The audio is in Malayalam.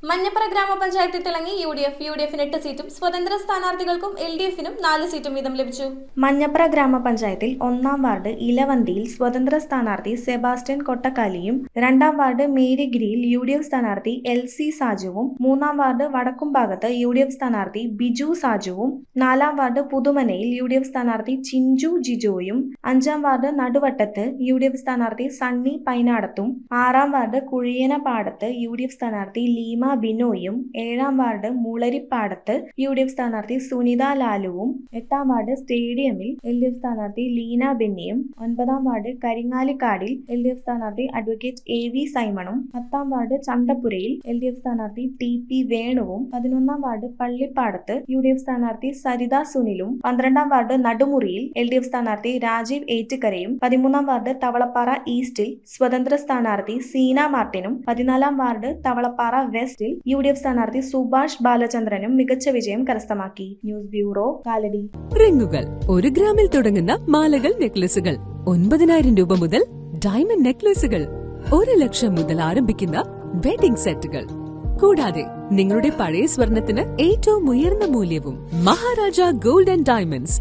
മഞ്ഞപ്പുറ ഗ്രാമപഞ്ചായത്തിൽ തിളങ്ങി യുഡിഎഫിന് 8 സീറ്റും സ്വതന്ത്ര സ്ഥാനാർത്ഥികൾക്കും എൽഡിഎഫിനും 4 സീറ്റും വീതം ലഭിച്ചു. മഞ്ഞപ്പുറ ഗ്രാമപഞ്ചായത്തിൽ 1-ാം വാർഡ് ഇലവന്തിയിൽ സ്വതന്ത്ര സ്ഥാനാർത്ഥി സെബാസ്റ്റ്യൻ കൊട്ടക്കാലിയും 2-ാം വാർഡ് മേരിഗിരിയിൽ യുഡിഎഫ് സ്ഥാനാർത്ഥി എൽ.സി. സാജുവും 3-ാം വാർഡ് വടക്കുംഭാഗത്ത് യുഡിഎഫ് സ്ഥാനാർത്ഥി ബിജു സാജുവും 4-ാം വാർഡ് പുതുമനയിൽ യുഡിഎഫ് സ്ഥാനാർത്ഥി ചിഞ്ചു ജിജോയും 5-ാം വാർഡ് നടുവട്ടത്ത് യുഡിഎഫ് സ്ഥാനാർത്ഥി സണ്ണി പൈനാടത്തും 6-ാം വാർഡ് കുഴിയനപാടത്ത് യുഡിഎഫ് സ്ഥാനാർത്ഥി ലീമ ബിനോയും 7-ാം വാർഡ് മുളരിപ്പാടത്ത് യുഡിഎഫ് സ്ഥാനാർത്ഥി സുനിത ലാലുവും 8-ാം വാർഡ് സ്റ്റേഡിയമിൽ എൽഡിഎഫ് സ്ഥാനാർത്ഥി ലീന ബെന്നിയും 9-ാം വാർഡ് കരിങ്ങാലിക്കാടിൽ എൽഡിഎഫ് സ്ഥാനാർത്ഥി അഡ്വക്കേറ്റ് എ.വി. സൈമണും 10-ാം വാർഡ് ചന്തപുരയിൽ എൽഡിഎഫ് സ്ഥാനാർത്ഥി ടി.പി. വേണുവും 11-ാം വാർഡ് പള്ളിപ്പാടത്ത് യുഡിഎഫ് സ്ഥാനാർത്ഥി സരിത സുനിലും 12-ാം വാർഡ് നടുമുറിയിൽ എൽഡിഎഫ് സ്ഥാനാർത്ഥി രാജീവ് ഏറ്റുകരയും 13-ാം വാർഡ് തവളപ്പാറ ഈസ്റ്റിൽ സ്വതന്ത്ര സ്ഥാനാർത്ഥി സീന മാർട്ടിനും 14-ാം വാർഡ് തവളപ്പാറ വെസ്റ്റിൽ യുഡിഎഫ് സ്ഥാനാർത്ഥി സുഭാഷ് ബാലചന്ദ്രനും മികച്ച വിജയം കരസ്ഥമാക്കി. News bureau, Kalady. റിങ്ങുകൾ 1 ഗ്രാമിൽ തുടങ്ങുന്ന മാലകൾ, നെക്ലസുകൾ 9,000 രൂപ മുതൽ ഡയമണ്ട് നെക്ലസുകൾ 1 ലക്ഷം മുതൽ ആരംഭിക്കുന്ന വെഡിംഗ് സെറ്റുകൾ, കൂടാതെ നിങ്ങളുടെ പഴയ സ്വർണത്തിന് ഏറ്റവും ഉയർന്ന മൂല്യവും. Maharaja gold and diamonds,